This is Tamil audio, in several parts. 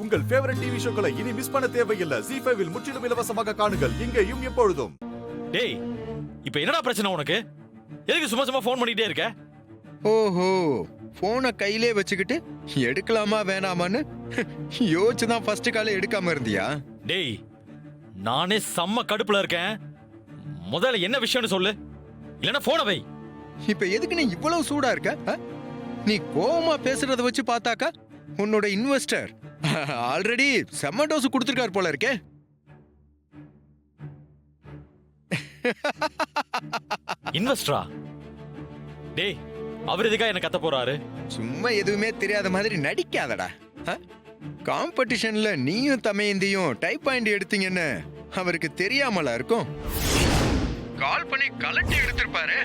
உங்கள் ஃபேவரட் டிவி ஷோக்களை இனி மிஸ் பண்ண தேவையில்லை. ZEE5 இல் முற்றிலும் இலவசமாக காணுங்கள். இங்கேயும் எப்பொழுதும். டேய், இப்ப என்னடா பிரச்சனை உனக்கு? எதுக்கு சும்மா சும்மா ஃபோன் பண்ணிட்டே இருக்க? ஓஹோ, போனை கையிலே வச்சுக்கிட்டு எடுக்கலாமா வேணாமான்னு யோசிச்சுதான் ஃபர்ஸ்ட் காலை எடுக்காம இருந்தியா? டேய், நானே செம்ம கடுப்புல இருக்கேன். முதல்ல என்ன விஷயம்னு சொல்லு, இல்லனா போனை வை. இப்ப எதுக்கு நீ இவ்வளவு சூடா இருக்க? நீ கோவமா பேசுறத வச்சு பார்த்தாக்கா உன்னோட இன்வெஸ்டர் ஆல்ரெடி செம்ம டோஸ் கொடுத்துருக்காரு போல இருக்கே. இன்வெஸ்டரா? டேய், அவர் எதுக்கா என்ன கத்த போறாரு? சும்மா எதுவுமே தெரியாத மாதிரி நடிக்காதடா. காம்படிஷன்ல நீயும் தமையந்தியும் டைப் பாயிண்ட் எடுத்தீங்கன்னு அவருக்கு தெரியாமலா இருக்கும். கால் பண்ணி கலட்டி எடுத்திருப்பாரு.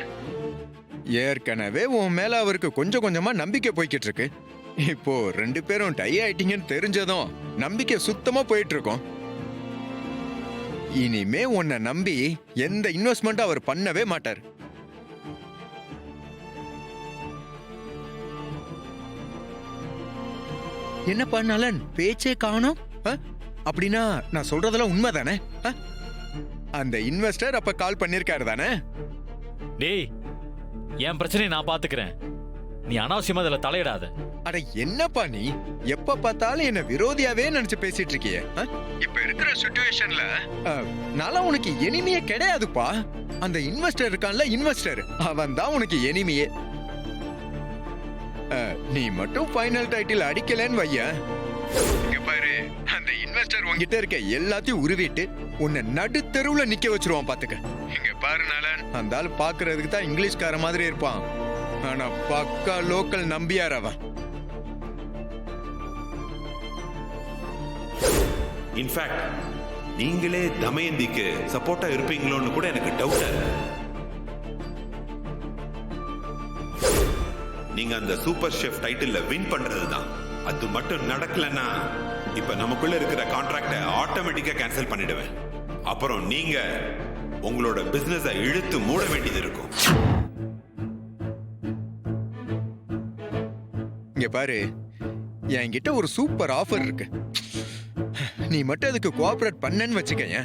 ஏற்கனவே உன் மேல அவருக்கு கொஞ்சம் கொஞ்சமா நம்பிக்கை போய்கிட்டு இருக்கு. இப்போ 2 பேரும் டை ஆயிட்டீங்கன்னு தெரிஞ்சதும் நம்பிக்கை சுத்தமா போயிட்டு இருக்கோம். இனிமே உன்னை நம்பி எந்த இன்வெஸ்ட்மெண்ட் அவர் பண்ணவே மாட்டார். என்ன பண்ணாலன் பேச்சே காணோம்? அப்படின்னா நான் சொல்றதெல்லாம் உண்மைதானே? அந்த இன்வெஸ்டர் அப்ப கால் பண்ணிருக்காரு தானே? டேய், என் பிரச்சனையை நான் பாத்துக்கிறேன். நீ அனாவசியமா இதுல தலையிடாத. அட என்னப்பா நீ எப்ப பார்த்தாலும் என்ன விரோதியாவே நினைச்சு பேசிட்டு இருக்கிய? இப்ப இருக்கிற சிச்சுவேஷன்ல நான் உனக்கு எனிமியே கிடையாதுப்பா. அந்த இன்வெஸ்டர் இருக்கான்ல, இன்வெஸ்டர் அவன் தான் உனக்கு எனிமியே. நீ மட்டும் ஃபைனல் டைட்டில் அடிக்கலன்னு வைய, இங்க பாரு, அந்த இன்வெஸ்டர் உன்கிட்ட இருக்க எல்லாத்தையும் உருவிட்டு உன்னை நடுத்தெருவுல நிக்க வச்சிருவான் பாத்துக்க. இங்க பாரு நலன், அந்த ஆள் பாக்குறதுக்கு தான் இங்கிலீஷ்கார மாதிரி இருப்பான், ஆனா பக்கா லோக்கல் நம்பியார் அவன். இன்ஃபேக்ட் நீங்களே தமயந்திக்கு சப்போர்ட்டா இருப்பீங்களோன்னு கூட எனக்கு டவுட்டா இருக்கு. நீங்க அந்த சூப்பர் ஷெஃப் டைட்டில்ல வின் பண்றதுதான். அது மட்டும் நடக்கலன்னா இப்ப நமக்குள்ள இருக்கிற கான்ட்ராக்டை ஆட்டோமேட்டிக்கா கேன்சல் பண்ணிடுவேன். அப்புறம் நீங்க உங்களோட பிசினஸை இழுத்து மூட வேண்டியது இருக்கும். இங்க பாரு, என்கிட்ட ஒரு சூப்பர் ஆஃபர் இருக்கு. நீ மட்டும் அதுக்கு கோஆபரேட் பண்ணன்னு வச்சுக்கங்க,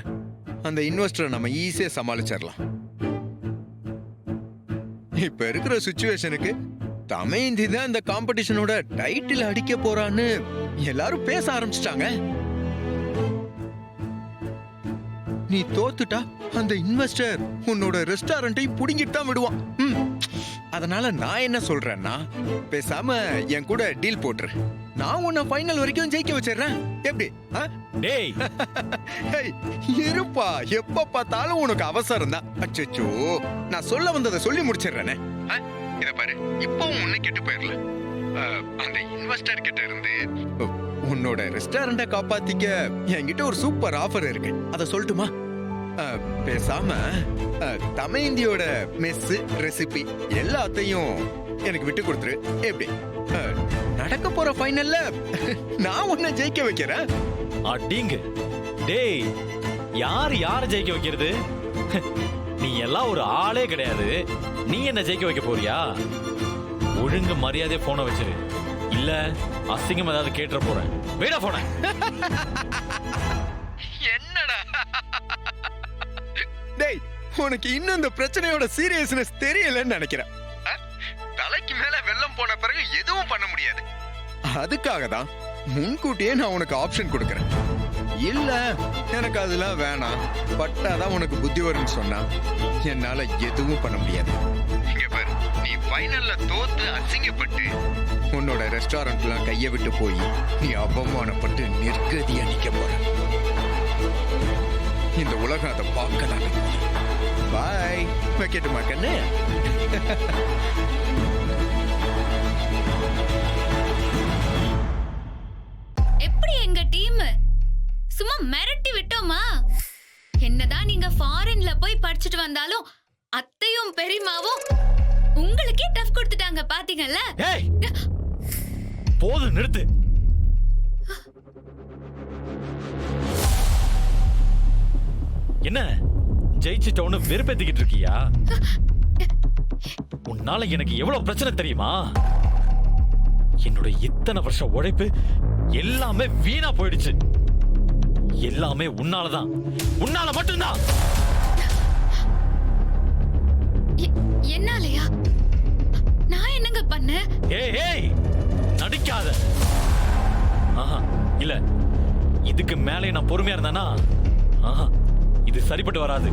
அந்த இன்வெஸ்டரை நம்ம ஈஸியா சமாளிச்சிடலாம். இப்ப இருக்கிற சிச்சுவேஷனுக்கு தமையந்தி தான் இந்த காம்படிஷனோட டைட்டில் அடிக்க போறான்னு எல்லாரும் பேச ஆரம்பிச்சிட்டாங்க. நீ தோத்துட்டா அந்த இன்வெஸ்டர் உன்னோட ரெஸ்டாரண்டை புடுங்கிட்டு தான் விடுவான். அதனால நான் என்ன சொல்றேன்னா, பேசாம என் கூட டீல் போட்டுரு. நான் உன்னை ஃபைனல் வரைக்கும் ஜெயிக்க வச்சிடுறேன். எப்படி? டேய், இருப்பா, எப்ப பார்த்தாலும் உனக்கு அவசரம் தான். அச்சோ, நான் சொல்ல வந்ததை சொல்லி முடிச்சிடுறேனே. இத பாரு, இப்பவும் உன்னை கெட்டு போயிடல. அந்த இன்வெஸ்டர் கிட்ட இருந்து உன்னோட ரெஸ்டாரண்ட காப்பாத்திக்க என்கிட்ட ஒரு சூப்பர் ஆஃபர் இருக்கு. அத சொல்லட்டுமா? பேசாம தமையந்தியோட மெஸ் ரெசிபி எல்லாத்தையும் எனக்கு விட்டு கொடுத்துரு. எப்படி? நடக்க போற ஃபைனல்ல நான் உன்னை ஜெயிக்க வைக்கிறேன். அடிங்க. டேய், யார ஜெயிக்க வைக்கிறது? நீ எல்லாம் ஒரு ஆளே கிடையாது. நீ என்ன ஜெயிக்க வைக்க போறியா? ஒழுங்கு மரியாதையா போனை வச்சிரு, இல்ல அசிங்கம் ஏதாவது கேட்டுற போறேன். வேடா போன. என்னடா டேய், உனக்கு இன்னும் இந்த பிரச்சனையோட சீரியஸ்னஸ் தெரியலன்னு நினைக்கிறேன். தலைக்கு மேல வெள்ளம் போன பிறகு எதுவும் பண்ண முடியாது. அதுக்காக தான் முன்கூட்டியே நான் உனக்கு ஆப்ஷன் கொடுக்கறேன். இல்ல எனக்கு அதெல்லாம் வேணாம், பட்டாதான் உனக்கு புத்தி வரும்னு சொன்னா என்னால எதுவும் பண்ண முடியாது. இங்க பாரு, நீ ஃபைனல்ல தோத்து அசிங்கப்பட்டு உன்னோட ரெஸ்டாரண்ட்லாம் கைய விட்டு போய் நீ அவமானப்பட்டு நிர்கதியா நிக்க போற. இந்த உலகம் அதை பார்க்கலாம். பாய், வைக்கட்டுமா கண்ணு? எப்படி எங்க டீம் சும்மா மிரட்டி விட்டோமா? என்னதான் நீங்க ஃபாரின்ல போய் படிச்சுட்டு வந்தாலும் அத்தையும் பெரியமாவும் உங்களுக்கே டஃப் கொடுத்துட்டாங்க பாத்தீங்கல்ல. போதும், நிறுத்து. என்ன ஜெயிச்சிட்டோன்னு வெறுப்பேத்திக்கிட்டு இருக்கியா? உன்னால எனக்கு எவ்வளவு பிரச்சனை தெரியுமா? என்னோட இத்தனை வருஷம் உழைப்பு எல்லாமே வீணா போயிடுச்சு. எல்லாமே உன்னாலதான், உன்னால மட்டும்தான். என்னாலயா? நான் என்னங்க பண்ணேன்? ஏய் நடிக்காத. ஆஹா இல்ல, இதுக்கு மேலே நான் பொறுமையா இருந்தானா இது சரிப்பட்டு வராது.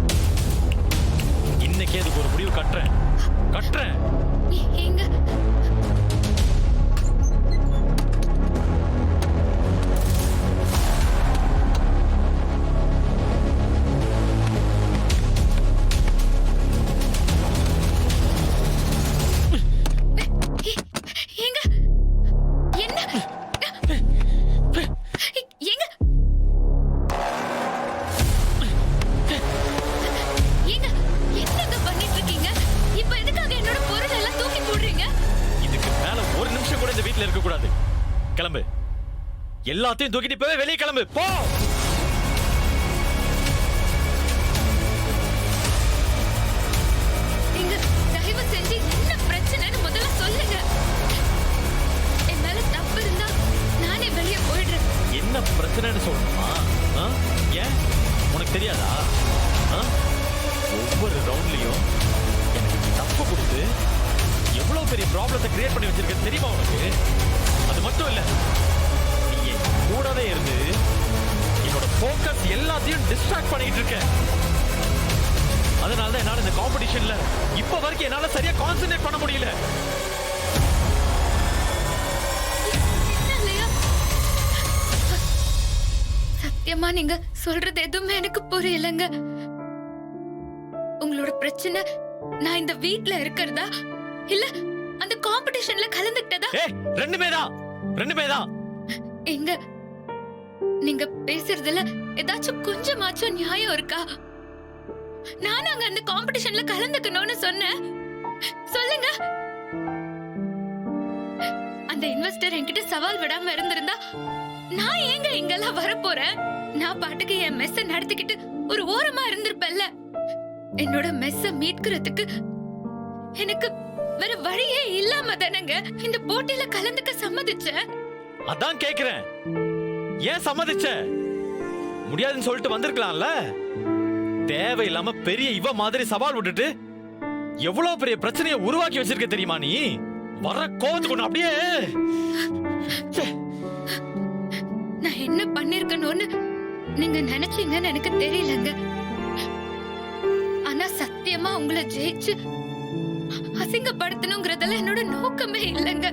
இன்னைக்கே இதுக்கு ஒரு முடிவு கட்டுறேன். எங்க கிளம்பு. எல்லாத்தையும் தூக்கிட்டு போய் வெளியே கிளம்பு. போ. எங்க தயவு செஞ்சு என்ன பிரச்சனைன்னு முதல்ல சொல்லுங்க. என் மேல தப்பு இருந்தா நானே வெளியே போயிடுறேன். என்ன பிரச்சனைன்னு சொல்லணுமா? ஏன் உனக்கு தெரியாதா? ஒவ்வொரு ரவுண்ட்லயும் எனக்கு தப்பு கொடுத்து எவ்வளவு பெரிய ப்ராப்ளத்தை கிரியேட் பண்ணி வச்சிருக்க தெரியுமா உனக்கு? அது மட்டும் இல்ல, நீ என் கூடவே இருந்து என்னோட ஃபோக்கஸ் எல்லாத்தையும் டிஸ்ட்ராக்ட் பண்ணிட்டு இருக்க. அதனால தான் என்னால இந்த காம்படிஷன்ல இப்ப வரைக்கும் என்னால சரியா கான்சென்ட்ரேட் பண்ண முடியல. சத்தியமா நீங்க சொல்றது எதுவுமே எனக்கு புரியலங்க. உங்களோட பிரச்சனை நான் இந்த வீட்ல இருக்கிறதா இல்ல அந்த காம்படிஷன்ல கலந்துக்கிட்டதா? ரெண்டுமே தான். எங்க நீங்க பேசுறதுல ஏதாச்சும் கொஞ்சமாச்சும் நியாயம் இருக்கா? நான் அங்க அந்த காம்படிஷன்ல கலந்துக்கணும்னு சொன்னேன். சொல்லுங்க. அந்த இன்வெஸ்டர் என்கிட்ட சவால் விடாம இருந்திருந்தா நான் ஏங்க இங்கெல்லாம் வரப்போறேன்? நான் பாட்டுக்கு என் மெஸ்ஸ நடத்திக்கிட்டு ஒரு ஓரமா இருந்திருப்பேன்ல. என்னோட மெஸ்ஸ மீட்கிறதுக்கு எனக்கு வேற வழியே இல்லாம தானங்க இந்த போட்டியில கலந்துக்க சம்மதிச்சேன். அதான் கேக்குறேன், ஏன் சம்மதிச்ச? முடியாதுன்னு சொல்லிட்டு வந்திருக்கலாம்ல. தேவையில்லாம பெரிய இவ மாதிரி சவால் விட்டுட்டு எவ்வளவு பெரிய பிரச்சனையை உருவாக்கி வச்சிருக்க தெரியுமா நீ? வர கோவத்துக்கு அப்படியே. நான் என்ன பண்ணிருக்கணும்னு நீங்க நினைச்சீங்கன்னு எனக்கு தெரியலங்க. ஆனா சத்தியமா உங்களை ஜெயிச்சு அசிங்கப்படுத்தணுங்கிறதெல்லாம் என்னோட நோக்கமே இல்லைங்க.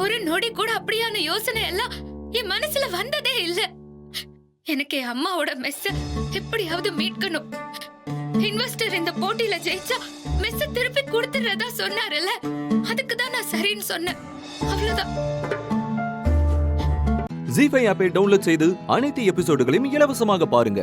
ஒரு நொடி கூட அப்படியான யோசனை எல்லாம் என் மனசுல வந்ததே இல்ல. எனக்கு என் அம்மாவோட மெஸ்ஸ எப்படியாவது மீட்கணும். இன்வெஸ்டர் இந்த போட்டியில ஜெயிச்சா மெஸ்ஸ திருப்பி கொடுத்துறதா சொன்னார்ல, அதுக்கு தான் நான் சரின்னு சொன்னேன். அவ்வளவுதான். ஜீ5 ஆப்பை டவுன்லோட் செய்து அனைத்து எபிசோடுகளையும் இலவசமாக பாருங்க.